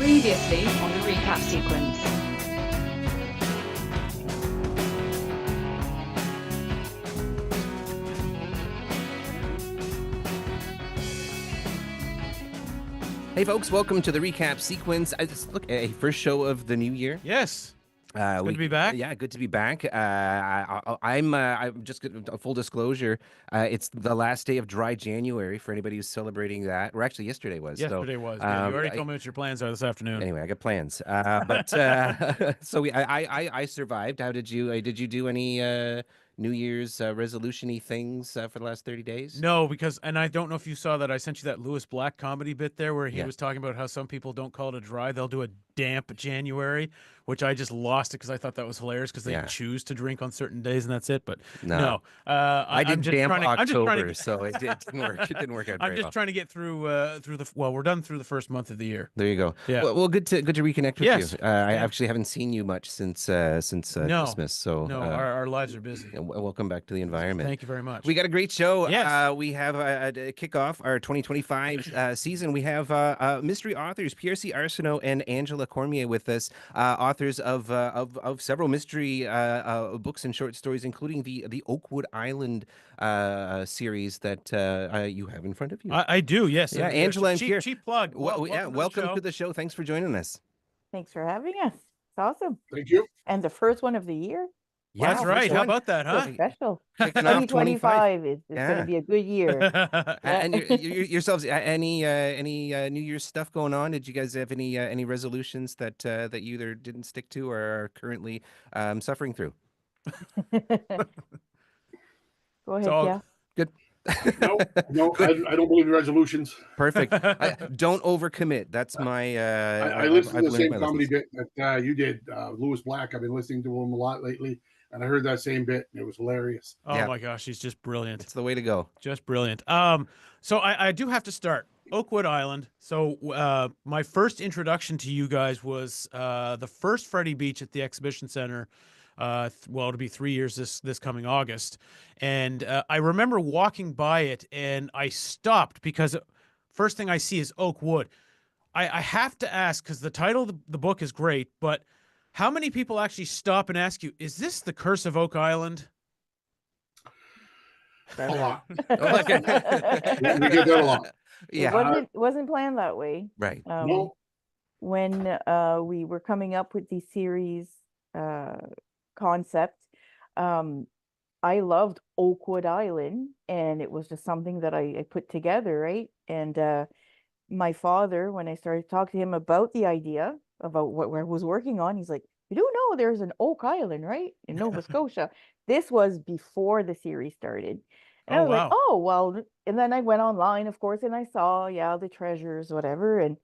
Previously on the recap sequence. Hey folks, welcome to the recap sequence. Look, a first show of the new year. Yes. Good to be back. Yeah, good to be back. I'm just full disclosure. It's the last day of dry January for anybody who's celebrating that. Or actually, yesterday was. Yesterday was. Yeah, you already told me what your plans are this afternoon. Anyway, I got plans. So I survived. How did you? Did you do any New Year's resolution-y things for the last 30 days? No, because, and I don't know if you saw that, I sent you that Lewis Black comedy bit there where he Yeah. was talking about how some people don't call it a dry, they'll do a damp January, which I just lost it because I thought that was hilarious because they choose to drink on certain days and that's it. But no, I did damp October, to, so it didn't work. It didn't work out. I'm just trying to get through we're done through the first month of the year. There you go. Yeah. Well, good to reconnect with Yes. you. I actually haven't seen you much since Christmas. So no, our lives are busy. Welcome back to the environment. Thank you very much. We got a great show. Yes. We have a kick off our 2025 season. We have mystery authors Pierre C, Arseneault and Angella Cormier with us, authors of several mystery books and short stories, including the Oakwood Island series that you have in front of you. I do, yes. Yeah, Angella and Pierre. Cheap plug. Welcome to the show. Thanks for joining us. Thanks for having us. It's awesome. Thank you. And the first one of the year. Yeah, that's right. How about that, huh? So special. Kicking off 2025 is going to be a good year. And yourselves, any New Year's stuff going on? Did you guys have any resolutions that you either didn't stick to or are currently suffering through? Go ahead, yeah. Good. No, I don't believe in resolutions. Perfect. Don't overcommit. That's my. I listened to the same comedy bit that you did, Lewis Black. I've been listening to him a lot lately, and I heard that same bit, and it was hilarious. Oh my gosh, he's just brilliant. It's the way to go. Just brilliant. So I do have to start Oakwood Island. So my first introduction to you guys was the first Freddy Beach at the Exhibition Center. It'll be 3 years this coming August, and I remember walking by it and I stopped because first thing I see is Oakwood. I have to ask, because the title of the book is great, but how many people actually stop and ask you, is this the Curse of Oak Island? A lot. We get that a lot. Yeah, it wasn't planned that way. right. No. When we were coming up with the series concept, I loved Oakwood Island, and it was just something that I put together, right? And my father, when I started talking to him about the idea, about what I was working on, he's like, "You do know there's an Oak Island, right, in Nova Scotia?" This was before the series started. And I was like, "Oh, well," and then I went online, of course, and I saw, the treasures, whatever, and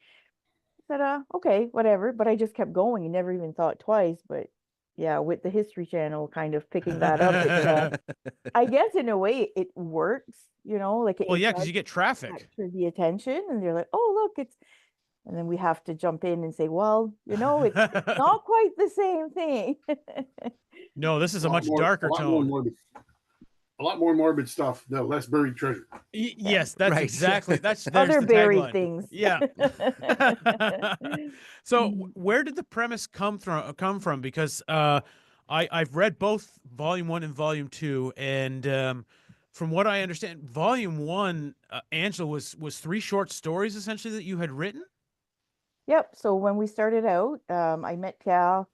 I said, okay, whatever. But I just kept going and never even thought twice. But yeah, with the History Channel kind of picking that up, I guess in a way it works, like Well, yeah, because you get traffic. Capture the attention, and they're like, "Oh, look, it's," and then we have to jump in and say, "Well, it's not quite the same thing." No, this is a much darker tone. A lot more morbid stuff. No, less buried treasure. Yes, that's right. exactly. There's other the buried tagline. things. Yeah. So where did the premise come from? Because I've read both Volume 1 and Volume 2, and from what I understand, Volume 1, Angela, was 3 short stories essentially that you had written. Yep. So when we started out, I met Pierre,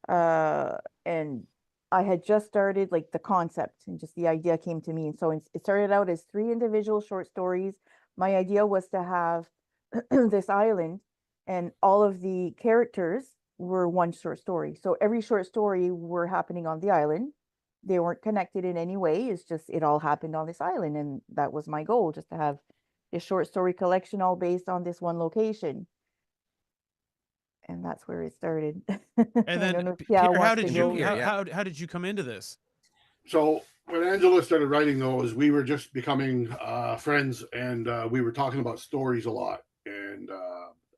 and I had just started like the concept, and just the idea came to me. And so it started out as 3 individual short stories. My idea was to have this island, and all of the characters were one short story. So every short story were happening on the island. They weren't connected in any way. It's just, it all happened on this island. And that was my goal, just to have this short story collection all based on this one location. And that's where it started. And then, Pierre, how did you come into this? So when Angela started writing those, we were just becoming friends, and we were talking about stories a lot. And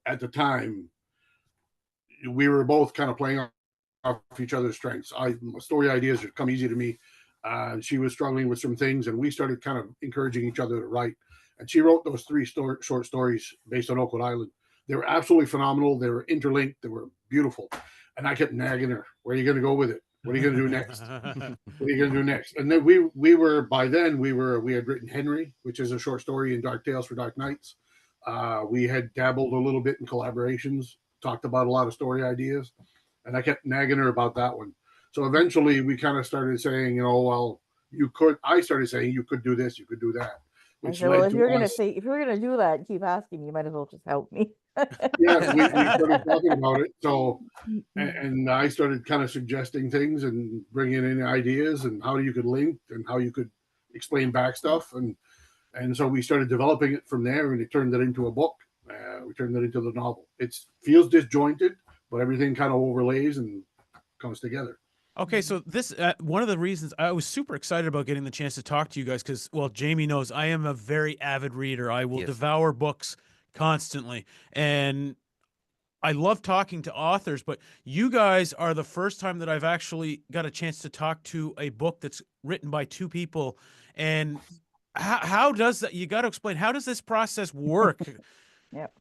at the time, we were both kind of playing off each other's strengths. Story ideas would come easy to me. She was struggling with some things, and we started kind of encouraging each other to write. And she wrote those 3 short stories based on Oakwood Island. They were absolutely phenomenal. They were interlinked. They were beautiful. And I kept nagging her, where are you going to go with it? What are you going to do next? What are you going to do next? And then we had written Henry, which is a short story in Dark Tales for Dark Nights. We had dabbled a little bit in collaborations, talked about a lot of story ideas, and I kept nagging her about that one. So eventually we kind of started saying, I started saying you could do this, you could do that. I said, well, if you're gonna do that and keep asking, you might as well just help me. Yeah, we started talking about it. So, and I started kind of suggesting things and bringing in ideas and how you could link and how you could explain back stuff. And so we started developing it from there, and it turned it into a book. We turned it into the novel. It feels disjointed, but everything kind of overlays and comes together. Okay, so this one of the reasons I was super excited about getting the chance to talk to you guys, because, well, Jamie knows I am a very avid reader. I will devour books constantly, and I love talking to authors, but you guys are the first time that I've actually got a chance to talk to a book that's written by two people. And how does that, you got to explain, how does this process work? Yep.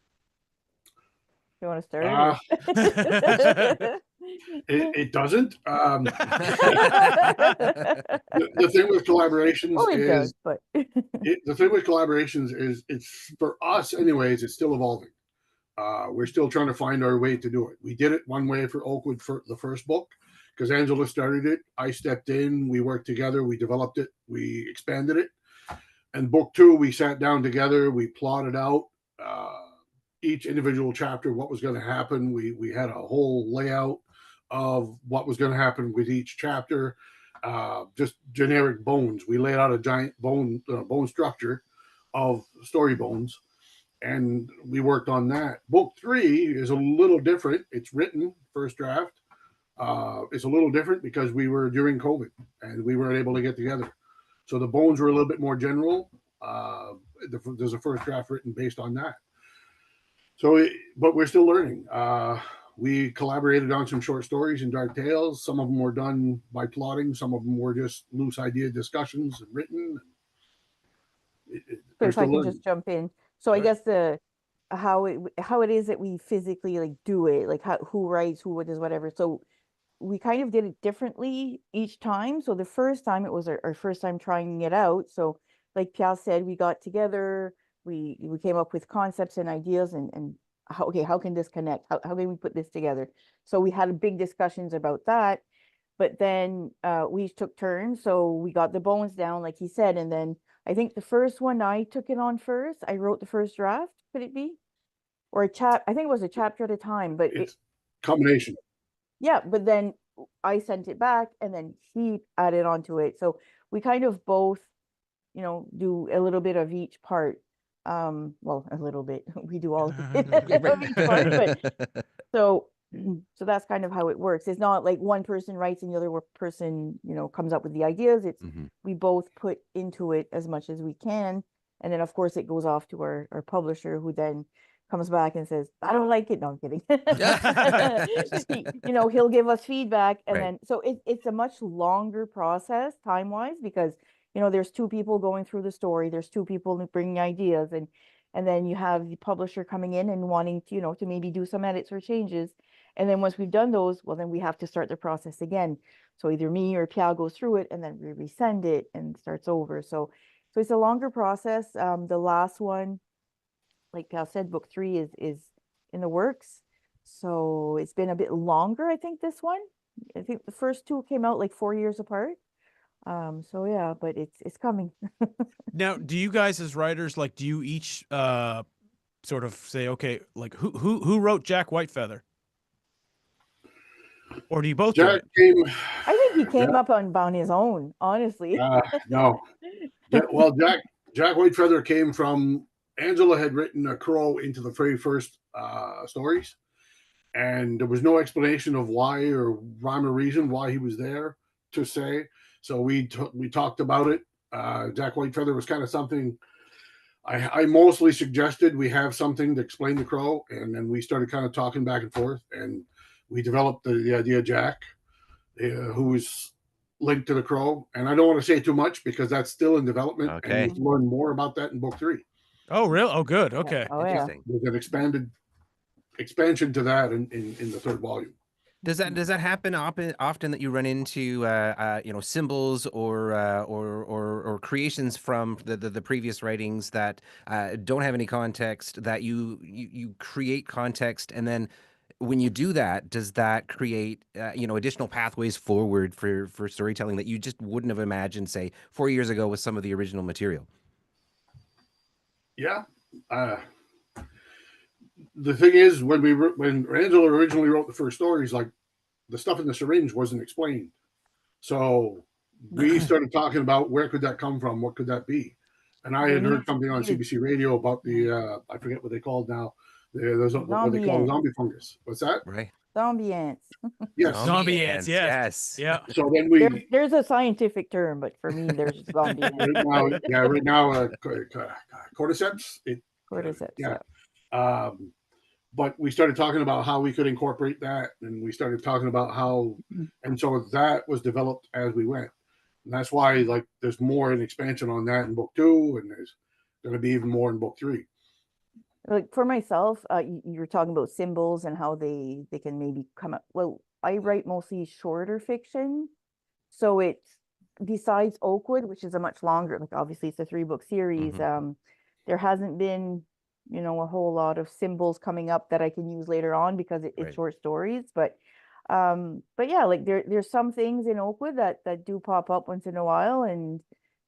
You want to start? It doesn't. The thing with collaborations the thing with collaborations is it's, for us anyways, it's still evolving. We're still trying to find our way to do it. We did it one way for Oakwood for the first book, because Angela started it. I stepped in, we worked together, we developed it, we expanded it. And book 2, we sat down together, we plotted out each individual chapter, what was going to happen. We had a whole layout of what was going to happen with each chapter, just generic bones. We laid out a giant bone structure of story bones, and we worked on that. Book 3 is a little different. It's written first draft. It's a little different because we were during COVID and we weren't able to get together. So the bones were a little bit more general. There's a first draft written based on that. So, but we're still learning. We collaborated on some short stories in Dark Tales. Some of them were done by plotting. Some of them were just loose idea discussions and written. So if I can just jump in. So I guess how it is that we physically like do it, like who writes, who does whatever. So we kind of did it differently each time. So the first time it was our first time trying it out. So like Pierre said, we got together, we came up with concepts and ideas and how can this connect? How can we put this together? So we had big discussions about that, but then we took turns. So we got the bones down, like he said, and then I think the first one I took it on first. I wrote the first draft. Could it be? Or I think it was a chapter at a time, but it's combination. Yeah, but then I sent it back and then he added onto it. So we kind of both, do a little bit of each part. Well, a little bit. We do all of each part, but so that's kind of how it works. It's not like one person writes and the other person, comes up with the ideas. It's we both put into it as much as we can. And then of course it goes off to our publisher, who then comes back and says, I don't like it. No, I'm kidding. He'll give us feedback. And then, so it's a much longer process time-wise, because, there's two people going through the story. There's two people bringing ideas, and then you have the publisher coming in and wanting to, to maybe do some edits or changes. And then once we've done those, well, then we have to start the process again. So either me or Pierre goes through it and then we resend it and starts over. So it's a longer process. The last one, like Pierre said, book 3 is in the works. So it's been a bit longer, I think, this one. I think the first 2 came out like 4 years apart. So yeah, but it's coming. Now, do you guys as writers, like, do you each sort of say, okay, like who wrote Jack Whitefeather? Or do you both? Jack I think he came up on his own, honestly. No. Well, Jack Whitefeather came from, Angela had written a crow into the very first stories, and there was no explanation of why or rhyme or reason why he was there to say. So we talked about it. Jack Whitefeather was kind of something I mostly suggested we have something to explain the crow, and then we started kind of talking back and forth, and we developed the idea of Jack, who was linked to the crow. And I don't want to say too much because that's still in development. Okay. And we'll learn more about that in book 3. Oh, really? Oh, good. Okay. Oh, yeah. Interesting. With an expanded expansion to that in the third volume. Does that happen often that you run into symbols or creations from the previous writings that don't have any context, that you create context, and then when you do that, does that create additional pathways forward for storytelling that you just wouldn't have imagined, say, 4 years ago with some of the original material? Yeah. The thing is, when Angela originally wrote the first stories, like, the stuff in the syringe wasn't explained. So we started talking about where could that come from? What could that be? And I had heard something on CBC radio about the, I forget what they called now. There's what they call zombie fungus. What's that? Right. Zombie ants. Yes. Zombie ants, yes. Yeah. So then there's a scientific term, but for me, there's zombie ants. right now, cordyceps. Cordyceps. Yeah. But we started talking about how we could incorporate that, and we started talking about how, and so that was developed as we went. And that's why, like, there's more an expansion on that in book 2, and there's going to be even more in book 3. Like, for myself, you were talking about symbols and how they can maybe come up. Well, I write mostly shorter fiction, so it's, besides Oakwood, which is a much longer, like, obviously it's a 3-book series. There hasn't been a whole lot of symbols coming up that I can use later on because it's short stories. But yeah, like, there's some things in Oakwood that do pop up once in a while, and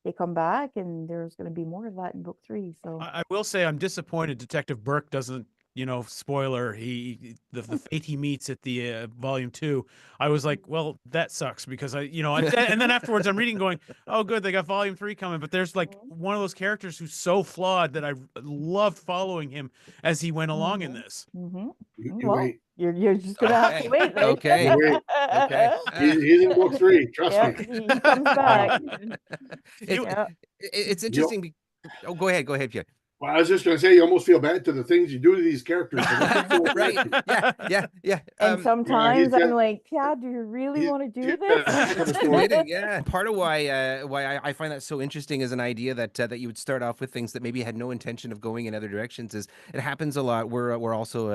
they come back, and there's going to be more of that in book 3. So I will say I'm disappointed Detective Burke doesn't, spoiler, the fate he meets at the volume 2. I was like, well, that sucks, because and then afterwards I'm reading going, oh good, they got volume 3 coming, but there's like one of those characters who's so flawed that I loved following him as he went along in this. Wait. You're just gonna have to wait. Right? Okay. Wait. Okay. He's in book 3. Trust me. He comes back. It's interesting. Oh, go ahead, Pierre. Well, I was just going to say, you almost feel bad to the things you do to these characters. Right. Yeah. And sometimes I'm like, yeah, do you really want to do this? Yeah. Part of why I find that so interesting as an idea that you would start off with things that maybe had no intention of going in other directions is it happens a lot. We're also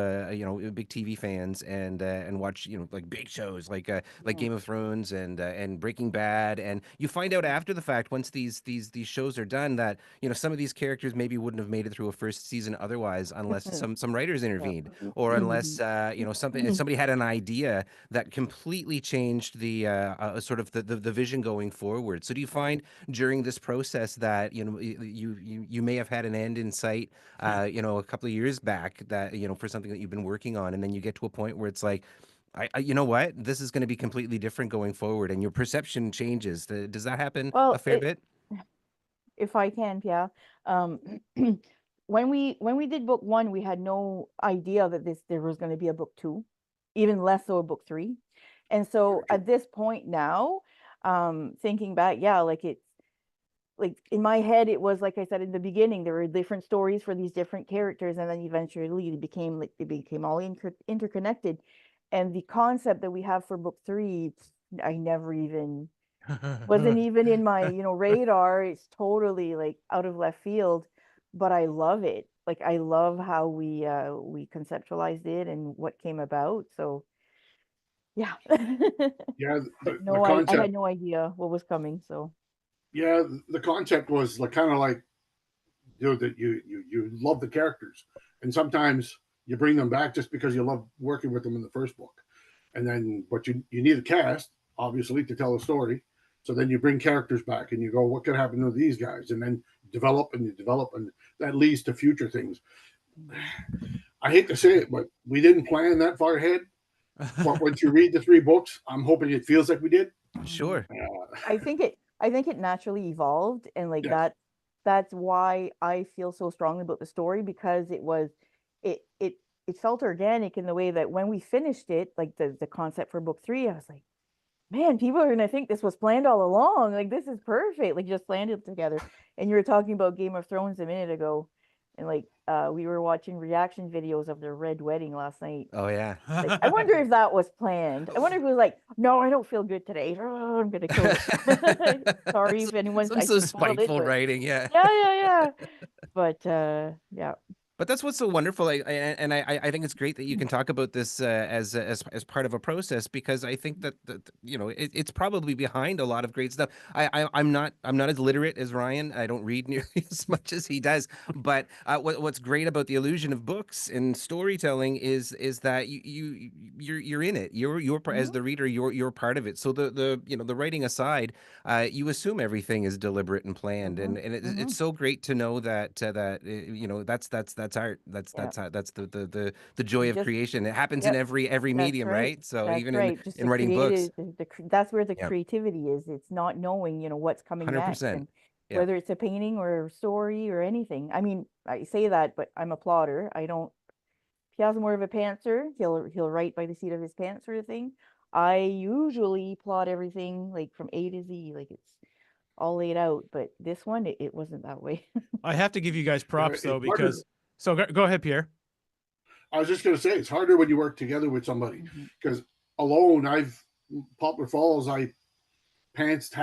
big TV fans and watch like big shows like Game of Thrones and Breaking Bad, and you find out after the fact, once these shows are done, that some of these characters maybe wouldn't have made it through a first season otherwise, unless some writers intervened, or unless somebody had an idea that completely changed the sort of the vision going forward. So do you find during this process that you may have had an end in sight a couple of years back, that for something that you've been working on, and then you get to a point where it's like, you know what, this is going to be completely different going forward, and your perception changes? Does that happen a fair bit? If I can, yeah. When we did book 1, we had no idea that there was going to be a book 2, even less so a book 3. And so at this point now, thinking back, yeah, like, it's like, in my head, it was, like I said in the beginning, there were different stories for these different characters, and then eventually they became all interconnected. And the concept that we have for book 3, I never even wasn't even in my radar. It's totally like out of left field, but I love it. Like, I love how we conceptualized it and what came about. So yeah. Yeah, I had no idea what was coming. So yeah, the concept was like kind of like that you love the characters, and sometimes you bring them back just because you love working with them in the first book, and then but you need a cast, obviously, to tell a story. So then you bring characters back and you go, what could happen to these guys? And then develop, and that leads to future things. I hate to say it, but we didn't plan that far ahead. But once you read the 3 books, I'm hoping it feels like we did. Sure. I think it naturally evolved, and like that's why I feel so strongly about the story, because it felt organic in the way that when we finished it, like the concept for book 3, I was like, man, people are gonna think this was planned all along. Like, this is perfect. Like, just landed together. And you were talking about Game of Thrones a minute ago, and like we were watching reaction videos of their red wedding last night. Oh yeah. Like, I wonder if that was planned. I wonder if it was like, no, I don't feel good today. Oh, I'm gonna kill it. Sorry if anyone's so spiteful writing. Yeah. Yeah. But yeah. But that's what's so wonderful. I think it's great that you can talk about this as part of a process, because I think that you know it's probably behind a lot of great stuff. I'm not as literate as Ryan. I don't read nearly as much as he does. But what's great about the illusion of books and storytelling is that you're in it. As the reader, you're part of it. So the you know the writing aside, you assume everything is deliberate and planned, and it's so great to know that you know that's art. Yeah. That's the joy of Just creation. It happens in Yep. every That's medium, right. right? So That's even right. Just in the writing books, creative, that's where the yeah, creativity is. It's not knowing, what's coming next, 100%, and yeah. whether it's a painting or a story or anything. I mean, I say that, but I'm a plotter. I don't. Pierre's more of a pantser. He'll write by the seat of his pants, sort of thing. I usually plot everything like from A to Z, like it's all laid out. But this one, it wasn't that way. I have to give you guys Yeah, props though, it's harder. because go ahead, Pierre. I was just going to say it's harder when you work together with somebody, because alone, Poplar Falls, I pantsed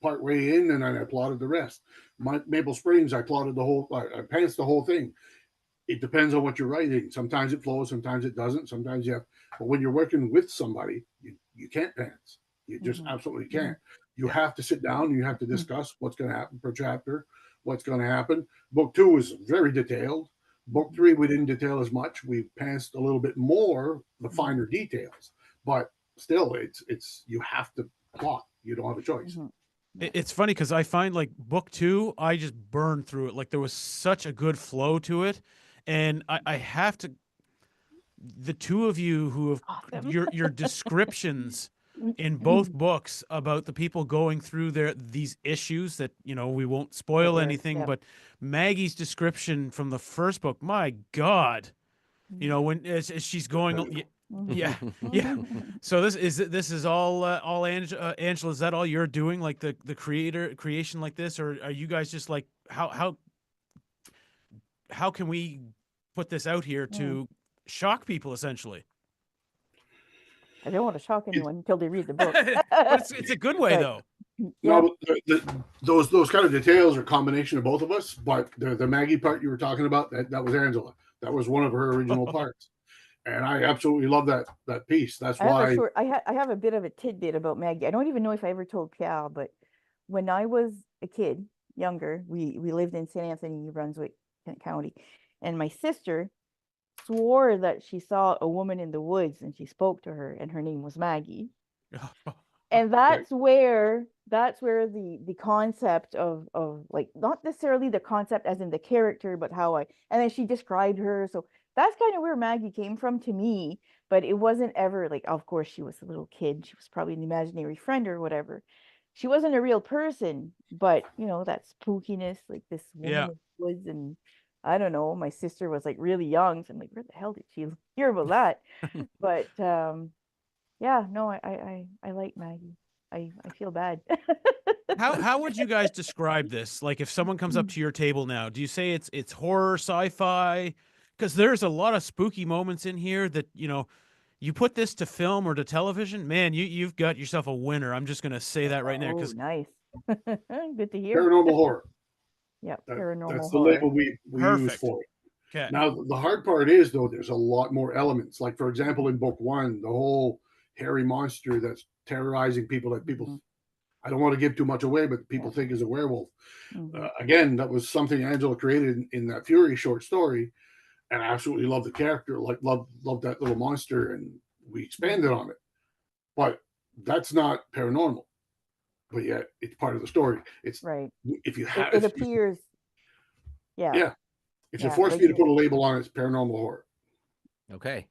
part way in, and then I plotted the rest. Maple Springs, I plotted I pantsed the whole thing. It depends on what you're writing. Sometimes it flows, sometimes it doesn't. Sometimes you have, but when you're working with somebody, you can't pants. You just absolutely can't. You have to sit down and you have to discuss what's going to happen per chapter, what's going to happen. Book 2 was very detailed. Book 3, we didn't detail as much. We pantsed a little bit more, the finer details, but still, it's you have to plot. You don't have a choice. It's funny because I find like book 2, I just burned through it. Like there was such a good flow to it, and I have to. The two of you who have Awesome. your descriptions in both books about the people going through these issues that we won't spoil anything, Yep. but Maggie's description from the first book, my God, when as she's going. Yeah, yeah. So this is all Angela. Is that all you're doing, like the creation like this, or are you guys just like how can we put this out here to shock people essentially? I don't want to shock anyone until they read the book. But it's a good way though. No, those kind of details are a combination of both of us. But the Maggie part you were talking about, that was Angela. That was one of her original parts. And I absolutely love that piece. That's why I have a bit of a tidbit about Maggie. I don't even know if I ever told Pierre, but when I was a kid, younger, we lived in St. Anthony, New Brunswick County, and my sister swore that she saw a woman in the woods and she spoke to her, and her name was Maggie. And that's where the concept of like, not necessarily the concept as in the character, but and then she described her. So that's kind of where Maggie came from to me, but it wasn't ever like, of course she was a little kid. She was probably an imaginary friend or whatever. She wasn't a real person, but that spookiness, like this woman in the woods, and I don't know, my sister was like really young. So I'm like, where the hell did she hear about that? But yeah, no, I like Maggie. I feel bad. How would you guys describe this? Like if someone comes up to your table now, do you say it's horror, sci-fi? Because there's a lot of spooky moments in here that, you put this to film or to television, man, you've got yourself a winner. I'm just going to say that right now. Oh, nice. Good to hear. paranormal horror. Yeah, paranormal That's the horror. label we use for it. Okay. Now, the hard part is, though, there's a lot more elements. Like, for example, in book 1, the whole hairy monster that's terrorizing people that people, I don't want to give too much away, but people think is a werewolf. Again, that was something Angela created in that Fury short story, and I absolutely love the character, like love that little monster, and we expanded on it. But that's not paranormal, but yet it's part of the story. It's right. If you have, it appears. Yeah. If you force me to put a label on it, it's paranormal horror. Okay.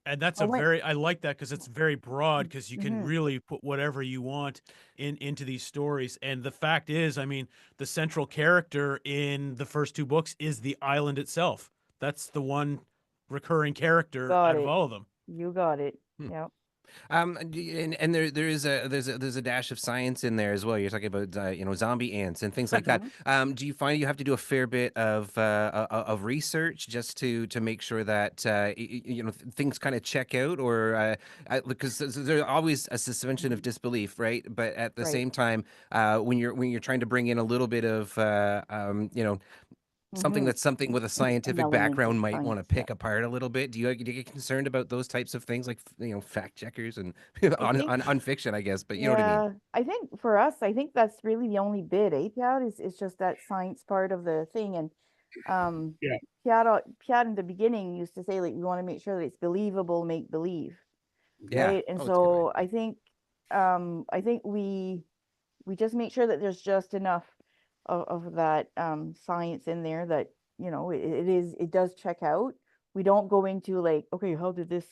And that's I like that because it's very broad, because you can really put whatever you want into these stories. And the fact is, I mean, the central character in the first 2 books is the island itself. That's the one recurring character out of all of them. You got it. Yeah. And there's a dash of science in there as well. You're talking about zombie ants and things like that. Do you find you have to do a fair bit of research just to make sure that things kind of check out, or because there's always a suspension of disbelief, right? But at the same time, when you're trying to bring in a little bit of something Mhm. that's something with a An scientific element of background might want to science, yeah. pick apart a little bit? Do you get concerned about those types of things, like fact checkers and I think, on fiction, I guess, but you know what I mean? yeah, I think for us, I think that's really the only bit, Piat, is just that science part of the thing. And um Yeah. Piat in the beginning used to say, like, we want to make sure that it's believable, make believe, Yeah. right? And Oh, it's a good so idea. I think we just make sure that there's just enough of that science in there that it does check out. We don't go into, like, okay, how did this,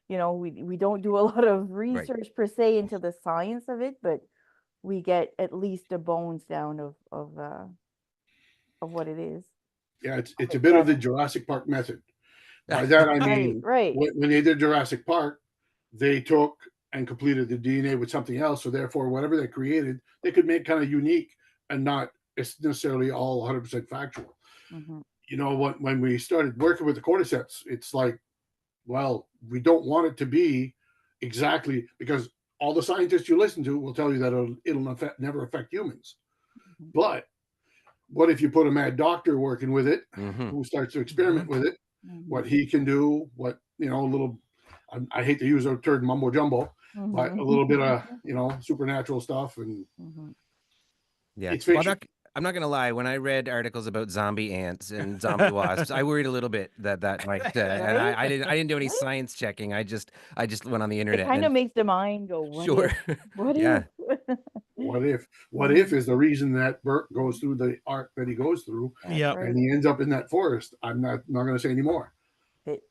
we don't do a lot of Right. research per se into the science of it, but we get at least the bones down of what it is. Yeah, I'll it's a make bit of the better. Jurassic Park method. By that I Right, mean, right. when they did Jurassic Park, they took and completed the DNA with something else. So therefore, whatever they created, they could make kind of unique and not it's necessarily all 100% factual. Hmm. When we started working with the cordyceps, it's like, well, we don't want it to be exactly because all the scientists you listen to will tell you that it'll never affect humans. Hmm. But what if you put a mad doctor working with it Hmm. who starts to experiment with it, Hmm. what he can do, a little, I hate to use a term mumbo jumbo, but a little bit of, supernatural stuff. And Hmm. Yeah. it's Well, fiction. I'm not gonna lie. When I read articles about zombie ants and zombie wasps, I worried a little bit that might. And Right, I didn't do any right. science checking. I just went on the It internet kind of and makes the mind go, what sure. if? What if? Yeah. What if? What if Mhm. is the reason that Bert goes through the arc that he goes through, That's Yep. and right. he ends up in that forest? I'm not going to say anymore. It.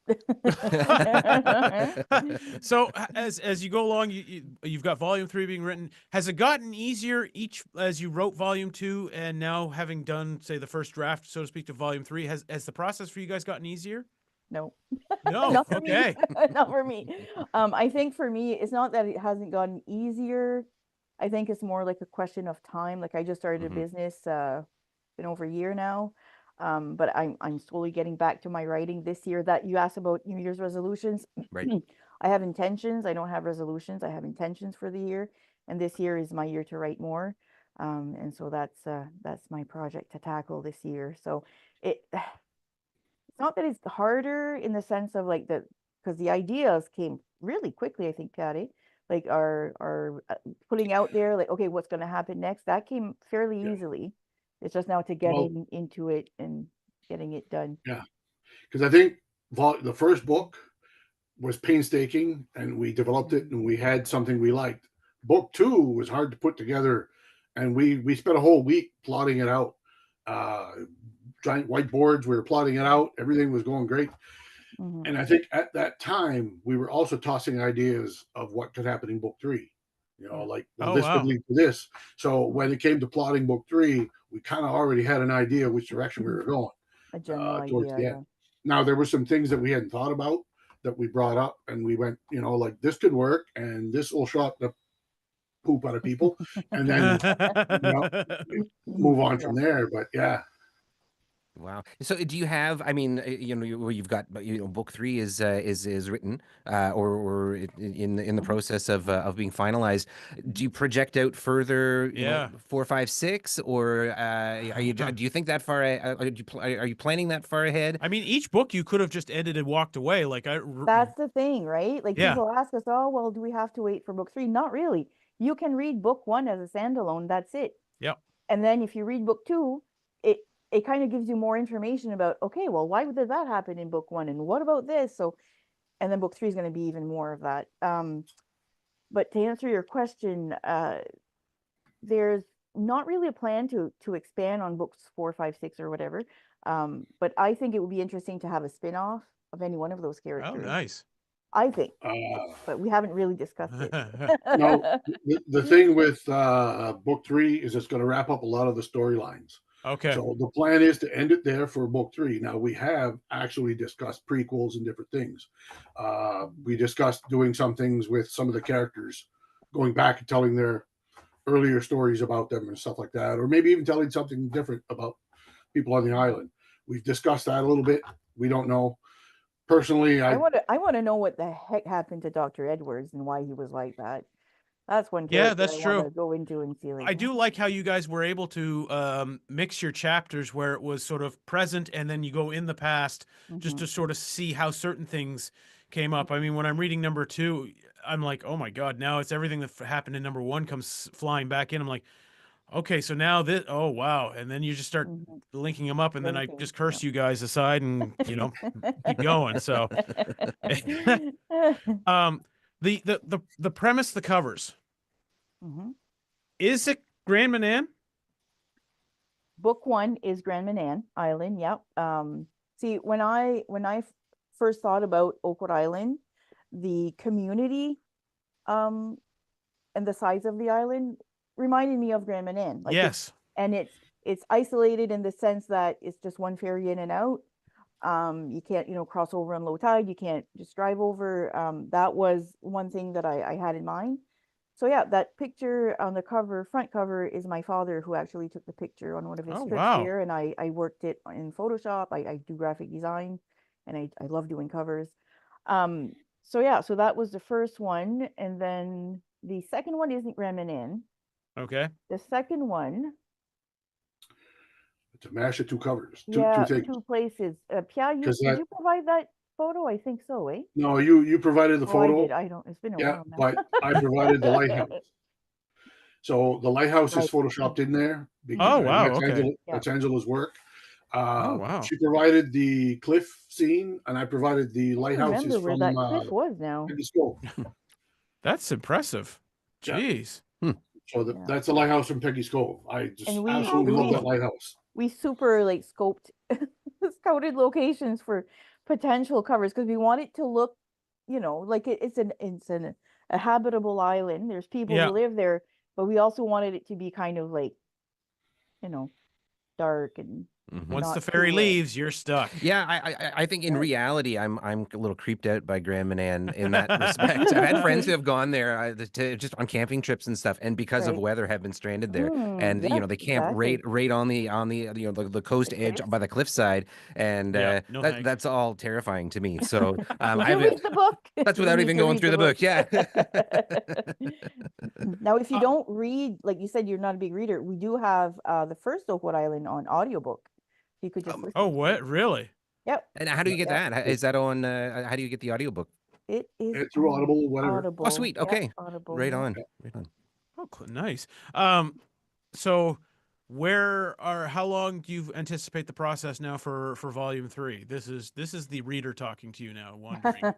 So as you go along, you've got volume 3 being written. Has it gotten easier each as you wrote volume 2, and now having done, say, the first draft, so to speak, to volume 3, has the process for you guys gotten easier? No, No. not for me. Okay. Not for me. I think for me, it's not that it hasn't gotten easier. I think it's more like a question of time. Like, I just started a Mhm. business, been over a year now. But I'm slowly getting back to my writing this year. That you asked about New Year's resolutions. Right. I have intentions. I don't have resolutions. I have intentions for the year, and this year is my year to write more. And so that's my project to tackle this year. So it it's not that it's harder in the sense of, like, the because the ideas came really quickly, I think, Patty. Like, our putting out there, like, okay, what's going to happen next? That came fairly Yeah. easily. It's just now to Well, getting into it and getting it done. yeah, because I think the first book was painstaking, and we developed it, and we had something we liked. Book 2 was hard to put together, and we spent a whole week plotting it out. Uh, Giant whiteboards, we were plotting it out. Everything was going great. Hmm. And I think at that time we were also tossing ideas of what could happen in book 3. Yeah. Like, well, Oh, this could wow. lead to this. So when it came to plotting book 3, we kind of already had an idea which direction we were going A general towards idea, the end. yeah. Now there were some things that we hadn't thought about that we brought up, and we went, like, this could work, and this will shut the poop out of people, and then move on Yeah. from there. But yeah, Wow. So do you have? I mean, you've got, book 3 is written, or in the process of being finalized. Do you project out further? Yeah. 4, 5, 6, or do you think that far? Are you planning that far ahead? I mean, each book you could have just ended and walked away. Like That's the thing, right? Like, yeah. people ask us, oh, well, do we have to wait for book 3? Not really. You can read book 1 as a standalone. That's it. Yep. And then if you read book 2, it kind of gives you more information about, okay, well, why did that happen in book 1, and what about this? So, and then book 3 is going to be even more of that. But to answer your question, there's not really a plan to expand on books 4, 5, 6, or whatever. But I think it would be interesting to have a spin-off of any one of those Oh, characters. nice. I think, uh, but we haven't really discussed it. no, the thing with book 3 is it's going to wrap up a lot of the storylines. Okay. So the plan is to end it there for book 3. Now we have actually discussed prequels and different things. We discussed doing some things with some of the characters, going back and telling their earlier stories about them and stuff like that, or maybe even telling something different about people on the island. We've discussed that a little bit. We don't know. Personally, I want to know what the heck happened to Dr. Edwards and why he was like that. That's one Yeah, character that's I true. want to go into and see. Like, I do like how you guys were able to mix your chapters where it was sort of present and then you go in the past just to sort of see how certain things came up. I mean, when I'm reading number 2, I'm like, oh my God, now it's everything that happened in number 1 comes flying back in. I'm like, okay, so now this, oh wow. And then you just start linking them up, and then I Linking, just curse you guys aside and, keep going. So, the premise, the covers, Mhm. is it Grand Manan? Book 1 is Grand Manan Island. Yep. See, when I first thought about Oakwood Island, the community, and the size of the island reminded me of Grand Manan. Like, Yes. and it's isolated in the sense that it's just one ferry in and out. You can't, cross over on low tide. You can't just drive over. That was one thing that I had in mind. So yeah, that picture on the front cover, is my father who actually took the picture on one of his Oh, trips wow. here, and I worked it in Photoshop. I do graphic design, and I love doing covers. So yeah, so that was the first one, and then the second one isn't Grand Manan. Okay. The second one, It's a mash of 2 covers, two yeah, things. 2 places. Pierre, Because did you provide that photo? I think so, eh? no, you provided the Oh, I photo. did. I don't. It's been a Yeah, while now. but I provided the lighthouse. So the lighthouse is Right. photoshopped in there. Oh, wow, That's okay. That's Angela's work. Oh, wow. She provided the cliff scene, and I provided the I don't lighthouses remember where from that cliff was now. Peggy's Cove. That's impressive. Yeah. Jeez. So Yeah. that's the lighthouse from Peggy's Cove. I just And we- absolutely love we- that lighthouse. We super like scouted locations for potential covers because we want it to look, like it's a habitable island. There's people Yeah. who live there, but we also wanted it to be kind of like, dark and Once not the ferry too, leaves, you're stuck. Yeah, I think in reality, I'm a little creeped out by Grand Manan in that respect. I've had friends who have gone there just on camping trips and stuff, and because of Right. weather, have been stranded there. And yes, they camp exactly. right on the coast The edge cliffs. by the cliffside, and Yeah, no thanks. that's all terrifying to me. So Did you I've read the book? that's You without need even to going read through the book. Yeah. Now, if you don't read, like you said, you're not a big reader, we do have the first Oakwood Island on audiobook. You could just listen Oh, to what? it. Really? Yep. And how do you get Yeah. that? Is that on? How do you get the audiobook? It is It's through on Audible, whatever. Audible. Oh, sweet. Yep, Okay. Audible. Right yeah. on. Right on. Oh, nice. So how long do you anticipate the process now for volume 3? This is the reader talking to you now, wondering.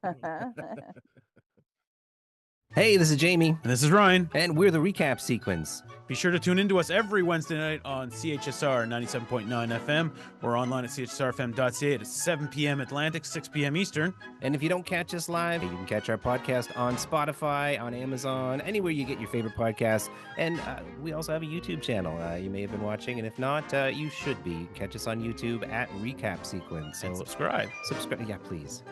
Hey, this is Jamie, And this is Ryan. and we're the recap sequence. Be sure to tune in to us every Wednesday night on CHSR 97.9 FM or online at chsrfm.ca at 7 p.m. Atlantic, 6 p.m. Eastern. And if you don't catch us live, you can catch our podcast on Spotify, on Amazon, anywhere you get your favorite podcasts. And we also have a YouTube channel you may have been watching. And if not, you should be. Catch us on YouTube at Recap Sequence. And So subscribe. subscribe. Yeah, please.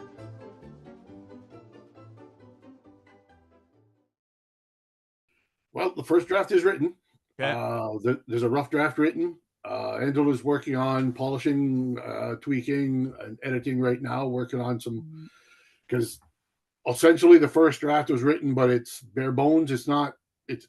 Well, the first draft is written. Okay. There's a rough draft written. Angela's working on polishing, tweaking, and editing right now, working on some, because essentially the first draft was written, but it's bare bones. It's not, it's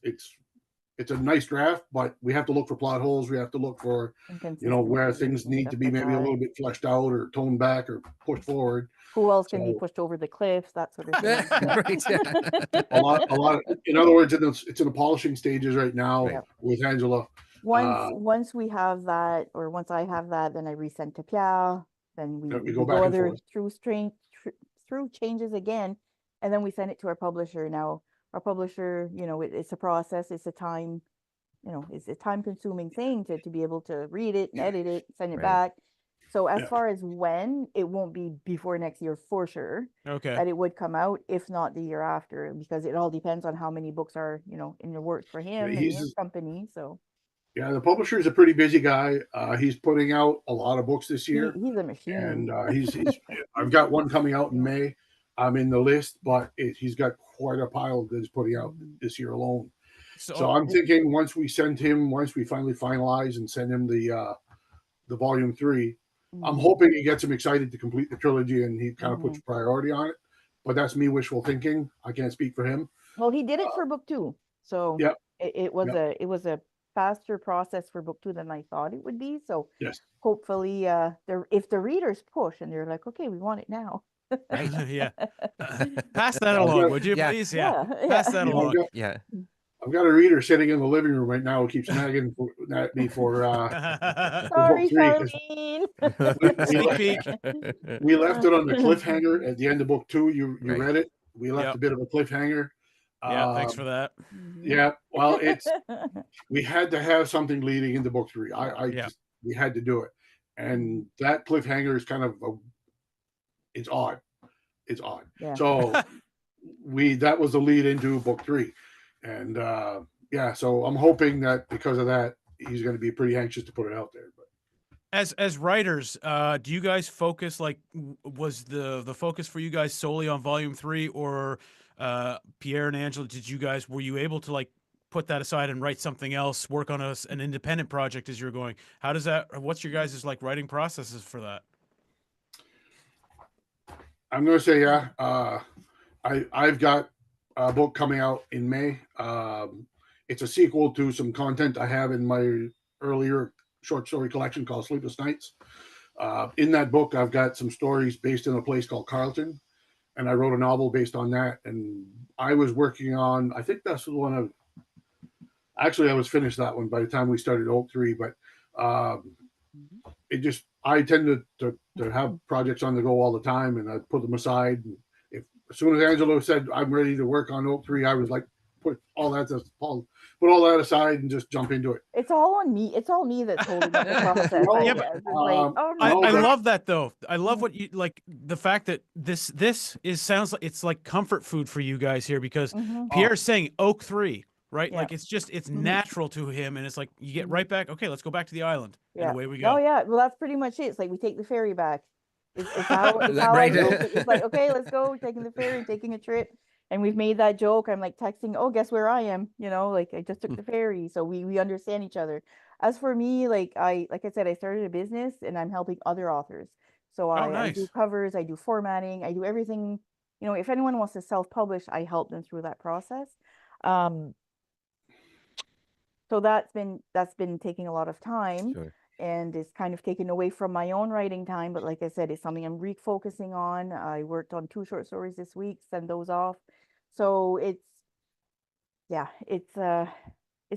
a nice draft, but we have to look for plot holes. We have to look for, where things need to be maybe a little bit fleshed out or toned back or pushed forward. Who else can be So- pushed over the cliffs, that sort of thing. Right. Yeah. A lot. In other words, it's in the polishing stages right now Right. with Angela. Once we have that, or once I have that, then I resend to Pierre. Then we go back and other forth. through changes again, and then we send it to our publisher. Now, our publisher, it's a process. It's a time, it's a time-consuming thing to be able to read it and edit it, send it Right. back. So as Yeah. far as when, it won't be before next year for sure. Okay. That it would come out, if not the year after, because it all depends on how many books are, in the works for him and his company. So Yeah, the publisher is a pretty busy guy. He's putting out a lot of books this year, he's a machine. and he's I've got one coming out in May. I'm in the list, but he's got quite a pile that he's putting out this year alone. So I'm thinking once we finally finalize and send him the volume 3, I'm hoping he gets him excited to complete the trilogy and he kind of puts priority on it. But that's me wishful thinking. I can't speak for him. Well, he did it for book 2. So Yep. it was a faster process for book 2 than I thought it would be. So Yes. hopefully, if the readers push and they're like, okay, we want it now. Right. Yeah. Pass that I've along, got- would you Yeah. please? Yeah. Yeah, Pass yeah. that You know, along. Yeah. I've got a reader sitting in the living room right now who keeps nagging at me for Sorry, book 3, 'cause Charlene. we, Sneak left, peek. we left it on the cliffhanger at the end of book 2. You Right. read it. We left Yep. a bit of a cliffhanger. Yeah, thanks for Um, that. Yeah, well, we had to have something leading into book 3. Yeah. We had to do it, and that cliffhanger is kind of it's odd. It's odd. Yeah. So that was the lead into book 3, and yeah, so I'm hoping that because of that, he's going to be pretty anxious to put it out there. But As writers, do you guys focus was the focus for you guys solely on volume 3, or Pierre and Angela, were you able to put that aside and write something else, work on an independent project as you're going? How does that, what's your guys' writing processes for that? I'm going to say, yeah, I've got a book coming out in May. It's a sequel to some content I have in my earlier short story collection called Sleepless Nights. In that book, I've got some stories based in a place called Carleton, and I wrote a novel based on that. And I was working on, I think that's the one I was finished that one by the time we started Oak 3, but I tend to have projects on the go all the time, and I put them aside. And as soon as Angelo said I'm ready to work on Oak 3, I was like, put all that aside and just jump into it. It's all on me. It's all me that's holding up the process. No, I yeah, guess. but, It's like, oh I no. love that though. I love what you the fact that this sounds like it's like comfort food for you guys here, because Mhm. Pierre's saying Oak 3, right? Yeah. Like it's natural to him, and it's like you get right back. Okay, let's go back to the island, and Yeah. away we go. Oh yeah. Well, that's pretty much it. It's like we take the ferry back. It's how I Right. joke it. It's like, okay, let's go. We're taking the ferry, taking a trip. And we've made that joke. I'm like texting, oh, guess where I am? You know, like I just took the ferry. So we understand each other. As for me, like I said, I started a business and I'm helping other authors. So I do Nice. covers, I do formatting, I do everything. You know, if anyone wants to self-publish, I help them through that process. So that's been taking a lot of time. Sure. And it's kind of taken away from my own writing time. But like I said, it's something I'm refocusing on. I worked on 2 short stories this week, send those off. So it's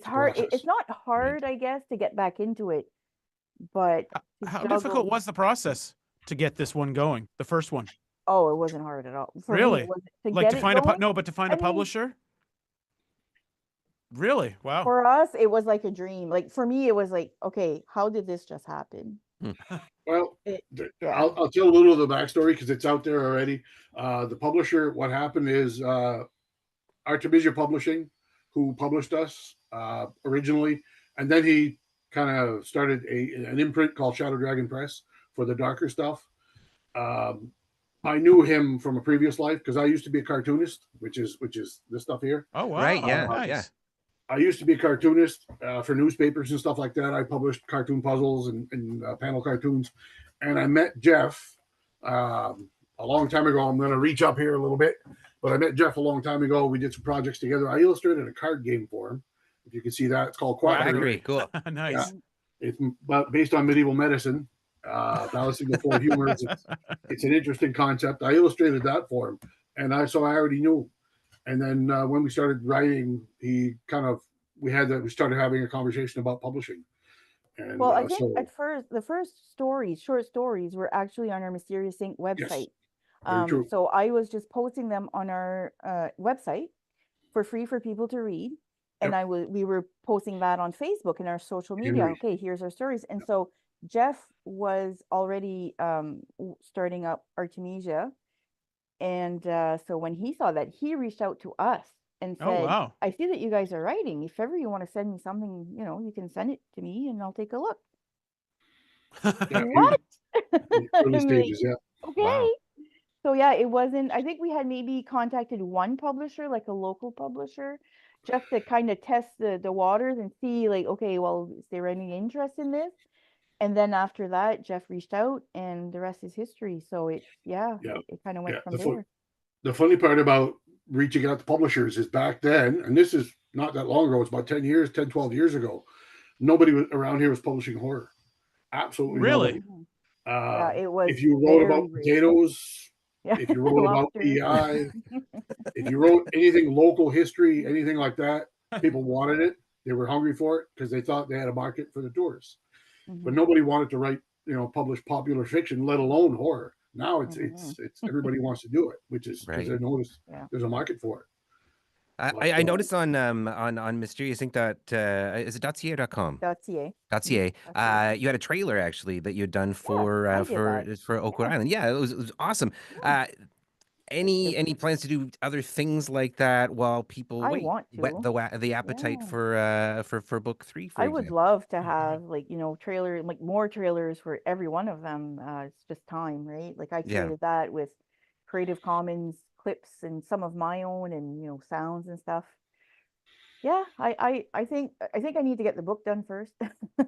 hard. It's not hard, I guess, to get back into it. But How difficult was the process to get this one going, the first one? Oh, it wasn't hard at all. For me, Really? it wasn't, to Like get to it find going, to find a I mean, publisher? Really? Wow. for us, it was like a dream. Like for me, it was like, okay, how did this just happen? Well, Yeah. I'll tell a little of the backstory because it's out there already. The publisher, what happened is Artemisia Publishing, who published us originally, and then he kind of started an imprint called Shadow Dragon Press for the darker stuff. I knew him from a previous life because I used to be a cartoonist, which is this stuff here. Oh wow. Right, yeah, Nice. yeah. I used to be a cartoonist for newspapers and stuff like that. I published cartoon puzzles and panel cartoons. And I met Jeff a long time ago. I'm going to reach up here a little bit. But I met Jeff a long time ago. We did some projects together. I illustrated a card game for him. If you can see that, it's called Quackery. Quackery, cool. Nice. Yeah. It's based on medieval medicine, balancing the 4 humors. It's an interesting concept. I illustrated that for him. And I already knew. And then when we started writing, we started having a conversation about publishing. And, well, I think at first, the first short stories were actually on our Mysterious Inc. website. Very true. So I was just posting them on our website for free for people to read. And we were posting that on Facebook and our social media. Okay, here's our stories. And so Jeff was already starting up Artemisia. And so when he saw that, he reached out to us and said, Oh wow. I see that you guys are writing. If ever you want to send me something, you know, you can send it to me and I'll take a look. Yeah, What? early stages, yeah. Okay. Wow. So yeah, it wasn't, I think we had maybe contacted one publisher, like a local publisher, just to kind of test the waters and see like, okay, well, is there any interest in this? And then after that, Jeff reached out and the rest is history. So it kind of went from there. The funny part about reaching out to publishers is back then, and this is not that long ago. It's about 10 years, 10, 12 years ago. Nobody around here was publishing horror. Absolutely Really? nobody. Mhm. Yeah, it was If you wrote very about rare. potatoes, Yeah, if you wrote about lobsters. PEI, if you wrote anything local history, anything like that, people wanted it. They were hungry for it because they thought they had a market for the tourists. But Mhm, nobody wanted to write, publish popular fiction, let alone horror. Now it's mhm. everybody wants to do it, which is because Right. they notice Yeah. there's a market for it. I noticed on Mysterious Inc. Is it .ca or .com? .ca. .ca. .ca. You had a trailer actually that you'd done for I did that. for Oakwood Yeah. Island. Yeah, it was awesome. Yeah. Any plans to do other things like that while people I wet want to. the appetite Yeah. for book 3, for I would example? love to Mhm. have trailer like more trailers for every one of them. It's just time, right? Like I Yeah. created that with Creative Commons clips and some of my own and sounds and stuff. Yeah, I think I need to get the book done first.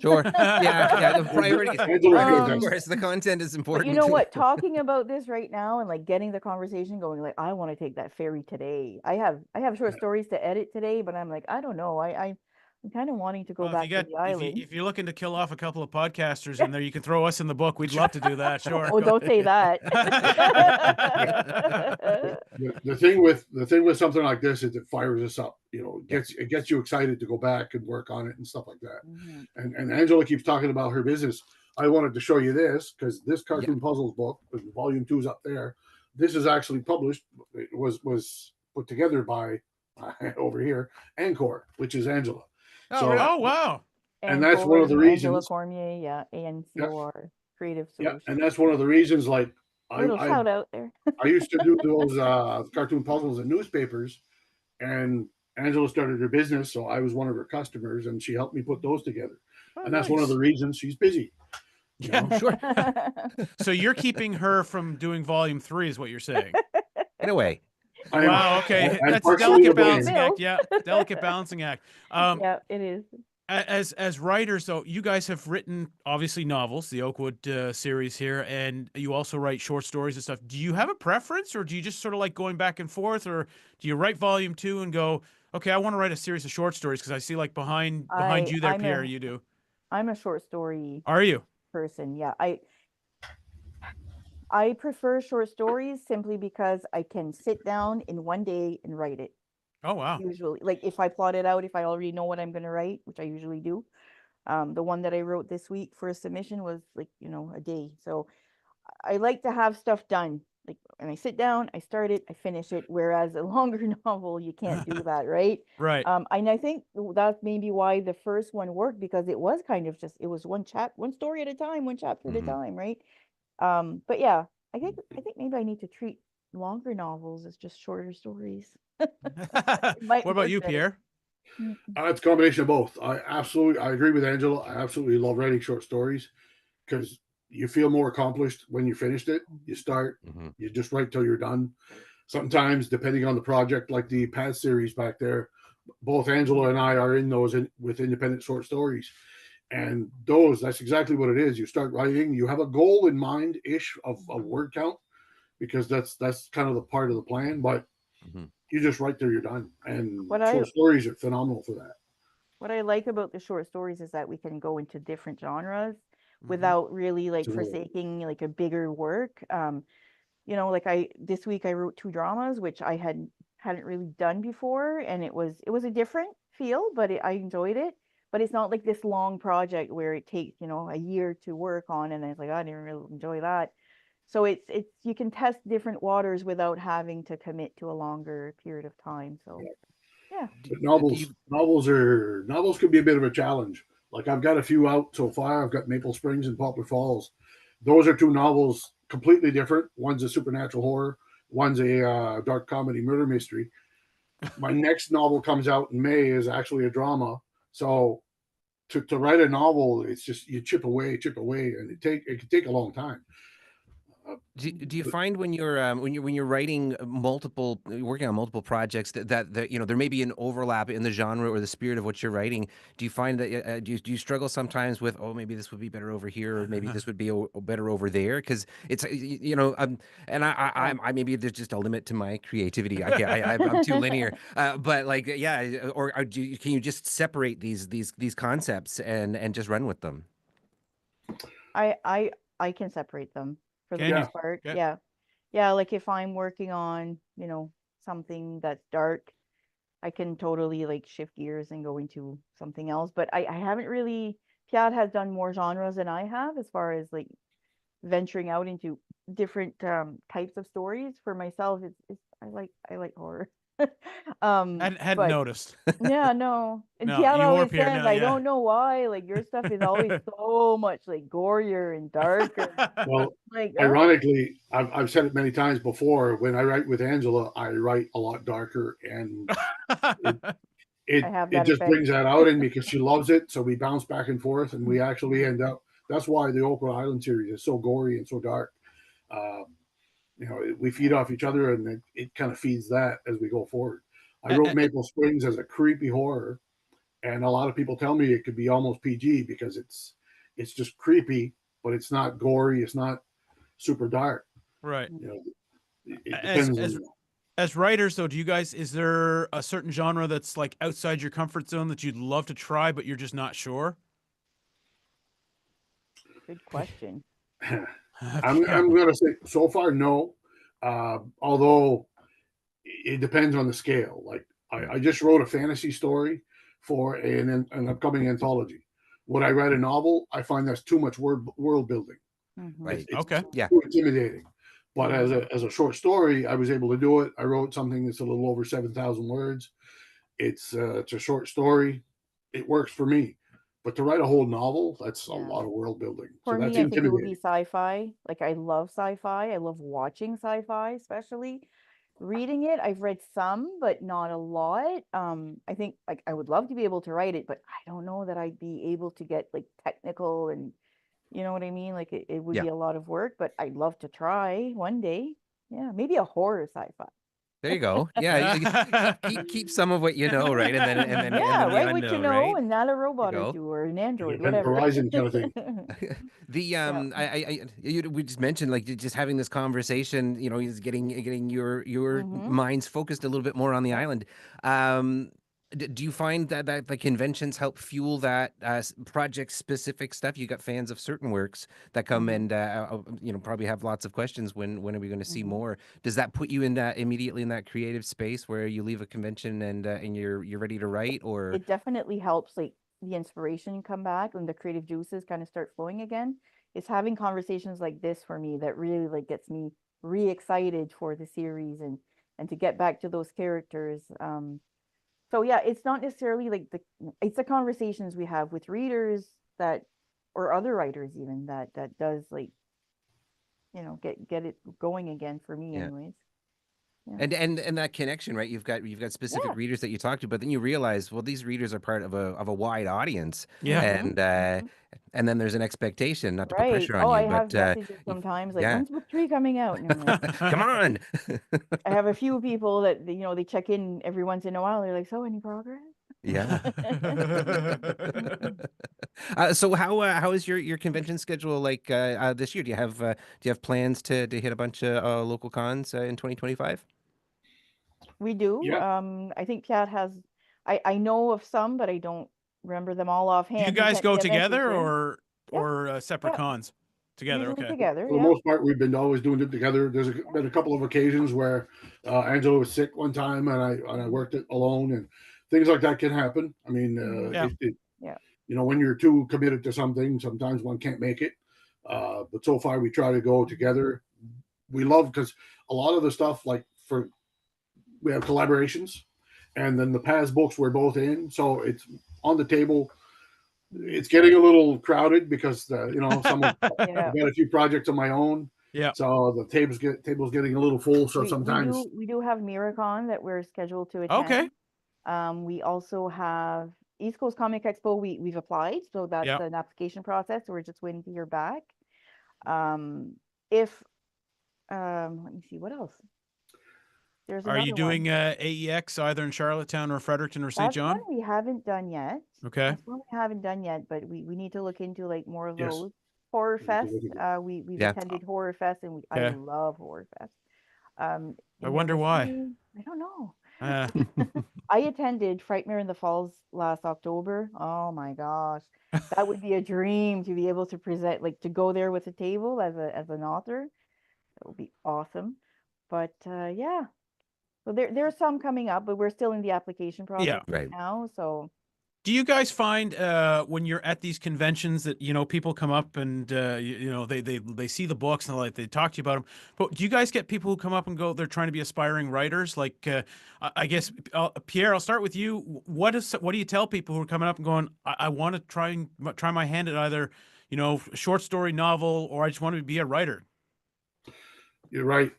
Sure. Yeah. The priority, Angela's good. of Um, course, the content is But important. you know what? Talking about this right now and like getting the conversation going, like I want to take that ferry today. I have short stories to edit today, but I'm like, I don't know. I'm kind of wanting to go Well, if you back to got the island. if you're looking to kill off a couple of podcasters in there, you can throw us in the book. We'd love to do that. Sure. Oh, don't say that. The thing with something like this is it fires us up. It gets you excited to go back and work on it and stuff like that. Mhm. And Angela keeps talking about her business. I wanted to show you this because this Yeah. cartoon puzzles book, volume 2 is up there. This is actually published. It was put together by over here Encore, which is Angela. Oh, So- right on. Oh wow. And that's one of the Angela reasons- Cormier, yeah, ANCOR Creative Yeah, Solutions. and that's one of the reasons. Like Little I shout out there. I used to do those cartoon puzzles in newspapers, and Angela started her business, so I was one of her customers, and she helped me put those together. Oh, And that's one of the nice. reasons she's busy. Yeah, know? Sure. So you're keeping her from doing volume 3, is what you're saying? In a way. I'm- Wow. Okay, I'm that's a partially delicate to blame. balancing act. Yeah, delicate balancing act. Yeah, it is. As writers, though, you guys have written obviously novels, the Oakwood series here, and you also write short stories and stuff. Do you have a preference, or do you just sort of like going back and forth, or do you write volume 2 and go, okay, I want to write a series of short stories? Because I see like behind you there, Pierre, you do. I'm a short story Are you? person. Yeah, I prefer short stories simply because I can sit down in one day and write it. Oh wow. Usually, like if I plot it out, if I already know what I'm going to write, which I usually do. The one that I wrote this week for a submission was like, a day. So I like to have stuff done. Like when I sit down, I start it, I finish it. Whereas a longer novel, you can't do that, right? Right. And I think that's maybe why the first one worked, because it was kind of just, it was one story at a time, one chapter at a Mhm. time, right? But yeah, I think maybe I need to treat longer novels as just shorter stories. What about work you, better. Pierre? It's a combination of both. I agree with Angela. I absolutely love writing short stories because you feel more accomplished when you finished it. You start, Mhm. you just write till you're done. Sometimes, depending on the project, like the Path series back there, both Angela and I are in those with independent short stories. And that's exactly what it is. You start writing, you have a goal in mind ish of a word count, because that's kind of the part of the plan, but Mhm. you just write till you're done. And What short stories are phenomenal for that. What I like about the short stories is that we can go into different genres Mhm. without really like Absolutely. forsaking like a bigger work. Like this week I wrote 2 dramas, which I hadn't really done before, and it was a different feel, but I enjoyed it. But it's not like this long project where it takes a year to work on, and it's like I didn't really enjoy that. So it's you can test different waters without having to commit to a longer period of time. So yeah. But novels can be a bit of a challenge. Like I've got a few out so far. I've got Maple Springs and Poplar Falls. Those are 2 novels completely different. One's a supernatural horror. One's a dark comedy murder mystery. My next novel comes out in May is actually a drama. So to write a novel, it's just you chip away, and it can take a long time. Do you find when you're writing working on multiple projects that you know there may be an overlap in the genre or the spirit of what you're writing? Do you find that do you struggle sometimes with, oh, maybe this would be better over here, or maybe this would be better over there? Because it's you know and I maybe there's just a limit to my creativity. I'm too linear. But like yeah, or can you just separate these concepts and just run with them? I can separate them for the Can you? most part. Yeah. Yeah. Yeah, like if I'm working on, something that's dark, I can totally like shift gears and go into something else. But I haven't really Pierre has done more genres than I have as far as like venturing out into different types of stories. For myself, it's I like horror. Hadn't But noticed. yeah, no. And No, Pierre you or always Pierre, says, no, I yeah. don't know why, like your stuff is always so much like gorier and darker. Well, Like, ironically, I've said it many times before. When I write with Angela, I write a lot darker, and it I have it that just effect. brings that out in me because she loves it. So we bounce back and forth, and we actually end up. That's why the Oakwood Island series is so gory and so dark. Um, we feed off each other, and it kind of feeds that as we go forward. I wrote Maple Springs as a creepy horror, and a lot of people tell me it could be almost PG because it's just creepy, but it's not gory. It's not super dark. Right. It depends on. As writers, though, is there a certain genre that's like outside your comfort zone that you'd love to try, but you're just not sure? Good question. I'm gonna say so far no, although it depends on the scale. Like I just wrote a fantasy story for an upcoming anthology. Would I write a novel? I find that's too much world building. Right. It's Okay. Yeah. too intimidating. But as a short story, I was able to do it. I wrote something that's a little over 7,000 words. It's a short story. It works for me. But to write a whole novel, that's a lot of world building. For So that's me, I think it would be intimidating. sci-fi. Like I love sci-fi. I love watching sci-fi, especially reading it. I've read some, but not a lot. I think like I would love to be able to write it, but I don't know that I'd be able to get like technical and you know what I mean? Like it would Yeah. be a lot of work, but I'd love to try one day. Yeah, maybe a horror sci-fi. There you go. Yeah, keep some of what you know, right, and then Yeah, the write what you unknown, know right? and not a There you robot or go. two or an android, Event whatever. Horizon kind of thing. Yeah. We just mentioned like just having this conversation, is getting your Mm-hmm. minds focused a little bit more on the Yeah. island. Do you find that the conventions help fuel that project specific stuff? You got fans of certain works that come Mm-hmm. and probably have lots of questions. When are we going to see Mm-hmm. more? Does that put you in that immediately in that creative space where you leave a convention and you're ready to write? Or It definitely helps like the inspiration come back and the creative juices kind of start flowing again. It's having conversations like this for me that really like gets me re-excited for the series and to get back to those characters. So yeah, it's not necessarily like it's the conversations we have with readers that or other writers even that does like get it going again for me yeah. anyways. Yeah. And that connection, right? You've got specific Yeah. readers that you talk to, but then you realize, well, these readers are part of a wide audience, Yeah. and Mhm. and then there's an expectation, not to put Right. pressure on Oh, I you, have but messages y- sometimes like, yeah, when's book 3 coming out? And I'm like, come on. I have a few people that they check in every once in a while. They're like, so any progress? Yeah. So how is your convention schedule like this year? Do you have plans to hit a bunch of local cons in 2025? We do. Yeah. I think Kat has. I know of some, but I don't remember them all Do you offhand. He guys sent me go a message. together Yeah. Yeah. or separate Yeah. cons? Together, Usually okay. together. For the Yeah. most part, we've been always doing it together. There's been a couple of occasions where Angela was sick one time, and I worked it alone, and things like that can happen. I mean, Yeah. Yeah. when you're too committed to something, sometimes one can't make it. But so far, we try to go together. We love because a lot of the stuff, like we have collaborations, and then the past books we're both in, so it's on the table. It's getting a little crowded because Yeah. I've got a few projects of my own, Yeah. so the table's getting a little full. So We sometimes, do have Miracon that we're scheduled to Okay. attend. We also have East Coast Comic Expo. We've applied, so that's Yeah. an application process. So we're just waiting to hear back. If Let me see what else. There's Are you another one. doing AEX either in Charlottetown or Fredericton or St. That's one John? we haven't done yet. Okay. That's one we haven't done yet, but we need to look into like more of Yes. those. Horror We need to Fest. look into We've Yeah. attended Horror Fest, and I Okay. love Horror Fest. I And then wonder the why. thing- I don't know. Uh, I attended Frightmare in the Falls last October. Oh my gosh. That would be a dream to be able to present, like to go there with a table as an author. That would be awesome. But yeah. So there's some coming up, but we're still in the application process Right. now. So do you guys find when you're at these conventions that people come up and they see the books and they talk to you about them? But do you guys get people who come up and go, they're trying to be aspiring writers? Like I guess Pierre, I'll start with you. What do you tell people who are coming up and going, I want to try my hand at either short story, novel, or I just want to be a writer? You're right.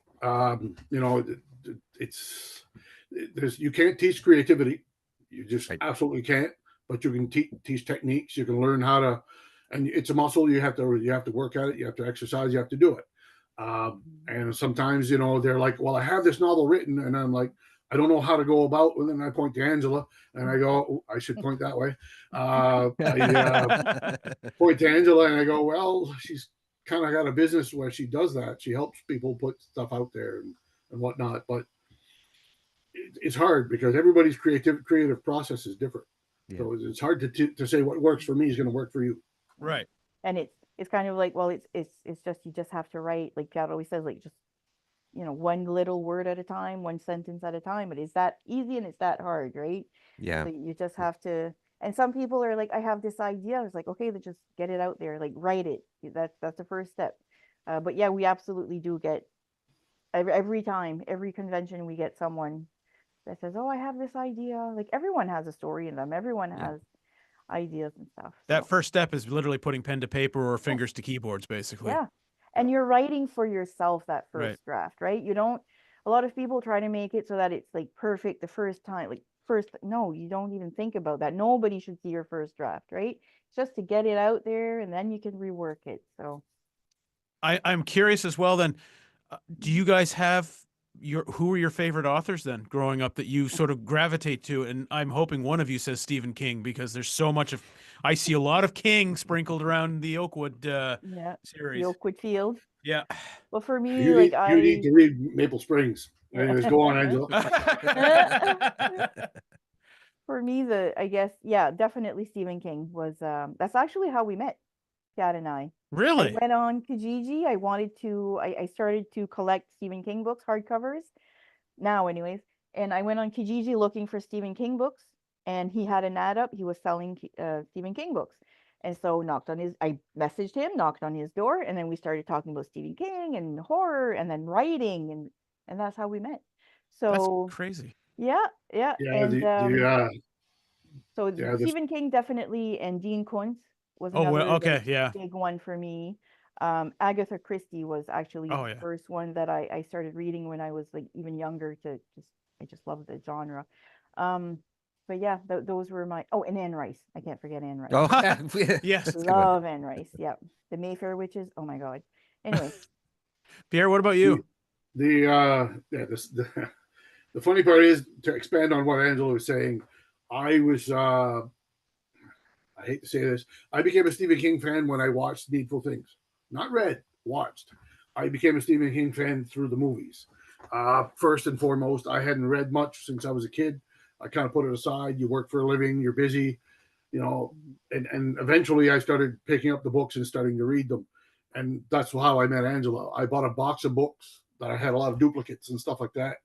You can't teach creativity. You just Right. absolutely can't. But you can teach techniques. You can learn how to, and it's a muscle. You have to work at it. You have to exercise. You have to do it. And sometimes they're like, well, I have this novel written, and I'm like, I don't know how to go about. And then I point to Angela, and I go, oh, I should point that way. I point to Angela, and I go, well, she's kind of got a business where she does that. She helps people put stuff out there and whatnot. But it's hard because everybody's creative process is different. Yeah. So it's hard to say what works for me is going to work for you. Right. and it's kind of like, well, it's just, you just have to write, like Pat always says, like just one little word at a time, one sentence at a time. But it's that easy and it's that hard, right? Yeah. So you just have to. And some people are like, I have this idea. It's like, okay, then just get it out there, like write it. That's the first step. But yeah, we absolutely do get every time, every convention, we get someone that says, oh, I have this idea. Like everyone has a story in them. Everyone Yeah. has ideas and stuff. That So, first step is literally putting pen to paper or fingers to keyboards, basically. yeah. And you're writing for yourself that first Right. draft, right? You don't, a lot of people try to make it so that it's like perfect the first time, like no, you don't even think about that. Nobody should see your first draft, right? It's just to get it out there and then you can rework it. So I'm curious as well then, do you guys have who are your favorite authors then growing up that you sort of gravitate to? And I'm hoping one of you says Stephen King, because there's so much of, I see a lot of King sprinkled around the Oakwood yeah, series. the Oakwood Field. Yeah. Well, for me, You like need to read Maple Springs. Anyways, go on, Angela. for me, I guess, yeah, definitely Stephen King was, that's actually how we met, Kat and I. Really? I went on Kijiji. I started to collect Stephen King books, hardcovers, now anyways. And I went on Kijiji looking for Stephen King books, and he had an ad up. He was selling Stephen King books. And so I messaged him, knocked on his door, and then we started talking about Stephen King and horror and then writing, and that's how we met. So That's crazy. yeah. Yeah, And so yeah, Stephen King definitely, and Dean Koontz was Oh, another well, okay, like, yeah. big one for me. Agatha Christie was actually Oh, the yeah. first one that I started reading when I was like even younger. I just love the genre. But yeah, those were my, and Anne Rice. I can't forget Anne Rice. Oh, Yes. That's a good one. Love Anne Rice. Yeah, the Mayfair Witches. Oh my God. Anyway, Pierre, what about you? the funny part is, to expand on what Angela was saying, I hate to say this, I became a Stephen King fan when I watched Needful Things. Not read, watched. I became a Stephen King fan through the movies. First and foremost, I hadn't read much since I was a kid. I kind of put it aside. You work for a living, you're busy, and eventually I started picking up the books and starting to read them. And that's how I met Angela. I bought a box of books that I had a lot of duplicates and stuff like that,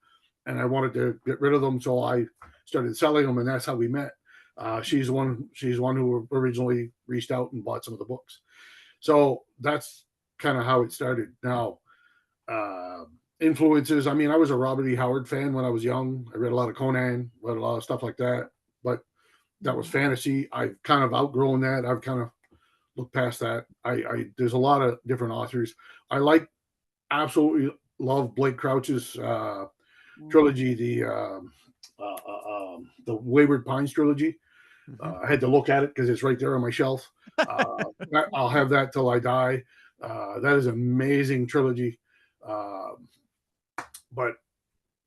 and I wanted to get rid of them, so I started selling them, and that's how we met. She's one who originally reached out and bought some of the books. So that's kind of how it started. Now, influences. I mean, I was a Robert E. Howard fan when I was young. I read a lot of Conan, read a lot of stuff like that, but that was fantasy. I've kind of outgrown that. I've kind of looked past that. There's a lot of different authors. I absolutely love Blake Crouch's trilogy, the Wayward Pines trilogy. I had to look at it because it's right there on my shelf. I'll have that till I die. That is an amazing trilogy. Um, but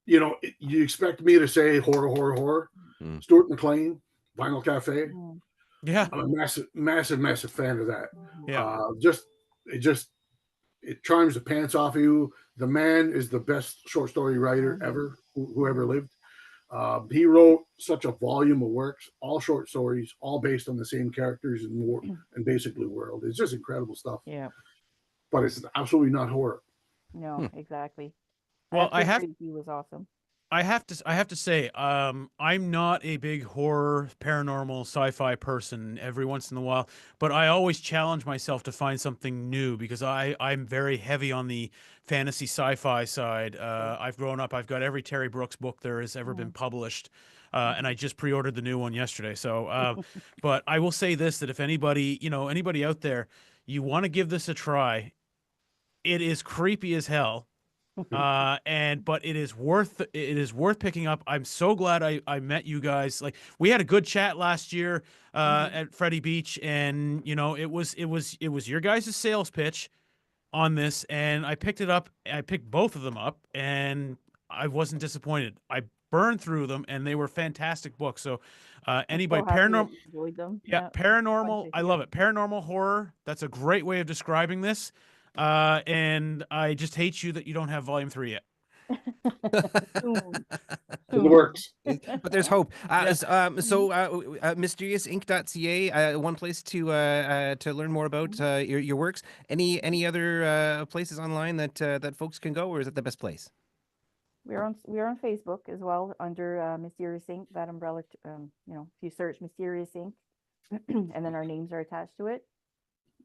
you know, you expect me to say horror, horror, horror. Mm. Stuart McLean, Vinyl Cafe. Mm. Yeah. I'm a massive, massive, massive fan of that. Yeah. It charms the pants off of you. The man is the best short story writer ever, who ever lived. He wrote such a volume of works, all short stories, all based on the same characters and basically world. It's just incredible stuff. Yeah. But it's absolutely not horror. No, exactly. Well, I have agree, he was awesome. I have to say, I'm not a big horror, paranormal, sci-fi person every once in a while, but I always challenge myself to find something new because I'm very heavy on the fantasy sci-fi side. I've grown up, I've got every Terry Brooks book there has ever been published. And I just pre-ordered the new one yesterday. So, but I will say this, that if anybody, anybody out there, you want to give this a try, it is creepy as hell. But it is worth picking up. I'm so glad I met you guys. Like, we had a good chat last year at Freddie Beach, and it was your guys' sales pitch on this, and I picked it up. I picked both of them up, and I wasn't disappointed. I burned through them, and they were fantastic books. So anybody paranormal enjoyed them. Yeah, paranormal, I love it. Paranormal horror, that's a great way of describing this. And I just hate you that you don't have volume 3 yet. It works. But there's hope. MysteriousInc.ca, one place to learn more about your works. Any other places online that folks can go, or is it the best place? We're on Facebook as well under Mysterious Inc. That umbrella. If you search Mysterious Inc. and then our names are attached to it.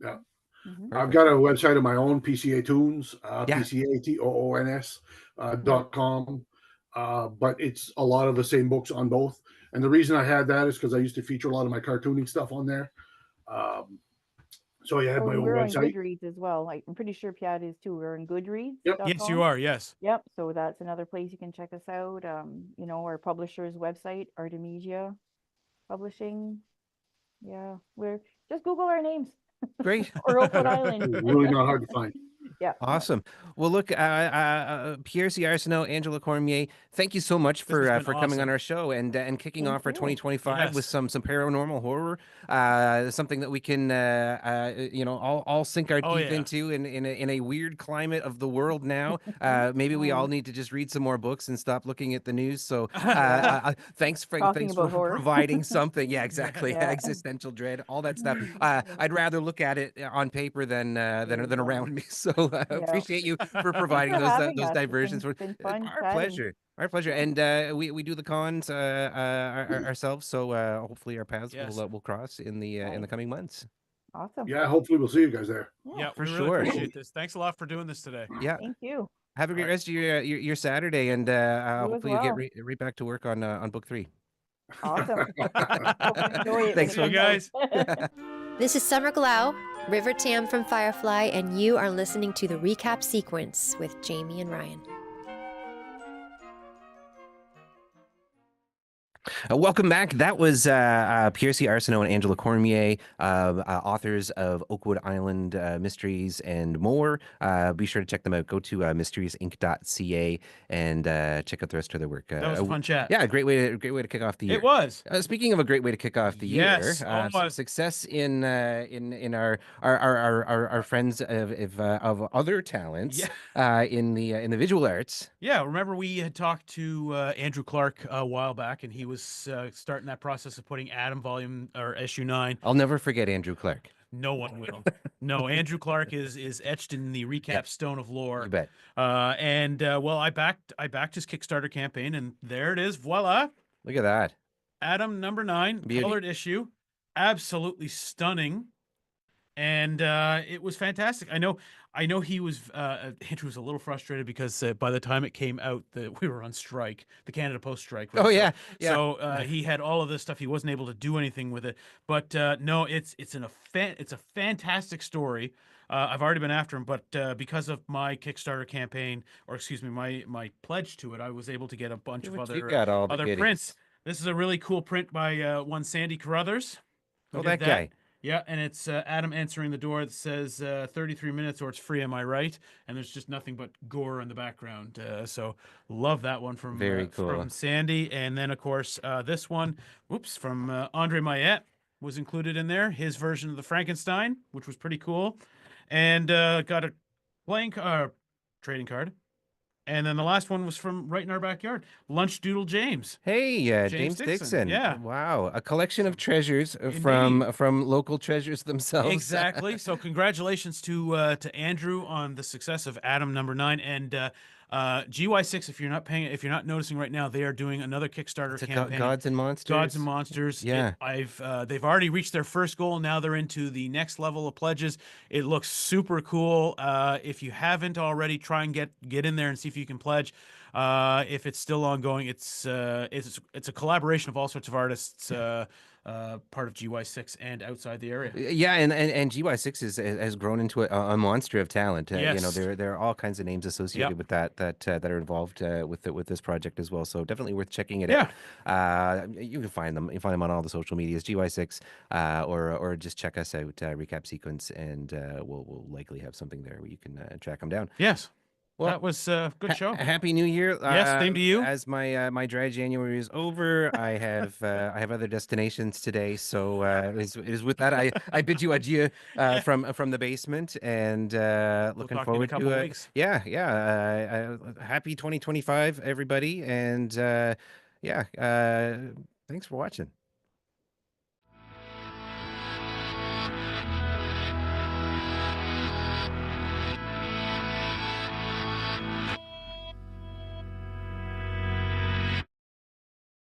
Yeah. I've got a website of my own, PCA Tunes, PCATOONS.com. But it's a lot of the same books on both. And the reason I had that is because I used to feature a lot of my cartooning stuff on there. So I had my own we're website. On Goodreads as well. I'm pretty sure Piat is too. We're on Goodreads. Yep. Yes, you are. Yes. Yep. So that's another place you can check us out. Our publisher's website, Artemisia Publishing. Yeah, we're just Google our names. Great. Or Oakwood Island. Really not hard to find. Yeah. Awesome. Well, look, Pierre C, Arseneault, Angella Cormier, thank you so much for coming on our show and kicking off our 2025 with some paranormal horror, something that we can all sink our teeth into in a weird climate of the world now. Maybe we all need to just read some more books and stop looking at the news. So thanks for providing something. Yeah, exactly. Yeah. Existential dread, all that stuff. I'd rather look at it on paper than around me. So appreciate you for providing those diversions. It's been fun our pleasure. Our pleasure. And we do the cons ourselves, so hopefully our paths will cross in the coming months. Awesome. Yeah, hopefully we'll see you guys there. Yeah, for really sure. Appreciate this. Thanks a lot for doing this today. Yeah. Thank you. Have a great rest of your Saturday, and hopefully you get right back to work on book 3. Awesome. Enjoy it. Thanks, you guys. This is Summer Glau, River Tam from Firefly, and you are listening to the Recap Sequence with Jamie and Ryan. Welcome back. That was Pierre C, Arseneault and Angella Cormier, authors of Oakwood Island Mysteries and more. Be sure to check them out. Go to mysteriousInc.ca and check out the rest of their work. That was a fun chat. Yeah, great way to kick off the year. It was. Speaking of a great way to kick off the year, some success in our friends of other talents in the visual arts. Yeah, remember we had talked to Andrew Clark a while back, and he was starting that process of putting Adam issue 9. I'll never forget Andrew Clark. No one will. No, Andrew Clark is etched in the recap stone of lore. You bet. I backed his Kickstarter campaign, and there it is. Voila! Look at that. Adam number 9, Beauty. Colored issue, absolutely stunning, and it was fantastic. I know he was Andrew was a little frustrated because by the time it came out that we were on strike, the Canada Post strike. Right? Oh yeah, yeah. So he had all of this stuff. He wasn't able to do anything with it. But no, it's a fantastic story. I've already been after him, but because of my Kickstarter campaign, or excuse me, my pledge to it, I was able to get a bunch of other prints. This is a really cool print by one Sandy Carruthers. Oh, that guy. Yeah, and it's Adam answering the door that says 33 minutes or it's free, am I right? And there's just nothing but gore in the background. So love that one Very cool. from Sandy. And then, of course, this one, whoops, from Andre Mayette was included in there, his version of the Frankenstein, which was pretty cool. And got a trading card. And then the last one was from right in our backyard, Lunch Doodle James. Hey, James James Dixon, Dixon. yeah. Wow, a collection of treasures Indeed. from local treasures themselves. Exactly. So congratulations to Andrew on the success of Adam #9 and GY6. If you're not noticing right now, they are doing another Kickstarter It's a campaign. Gods and Monsters. Gods and Monsters. Yeah. They've already reached their first goal. Now they're into the next level of pledges. It looks super cool. If you haven't already, try and get in there and see if you can pledge. If it's still ongoing, it's a collaboration of all sorts of artists. Part of GY6 and outside the area. Yeah, and GY6 has grown into a monster of talent. You know, Yes. there are all kinds of names associated Yep. with that are involved with this project as well. So definitely worth checking it Yeah. out. You can find them. You find them on all the social medias, GY6, or just check us out, Recap Sequence, and we'll likely have something there where you can track them down. Yes. Well, That was a good show. Happy New Year! Yes, same to you. As my my dry January is over, I have other destinations today. So it is with that I bid you adieu from the basement, and looking talk in a forward couple to weeks. happy 2025, everybody, and thanks for watching.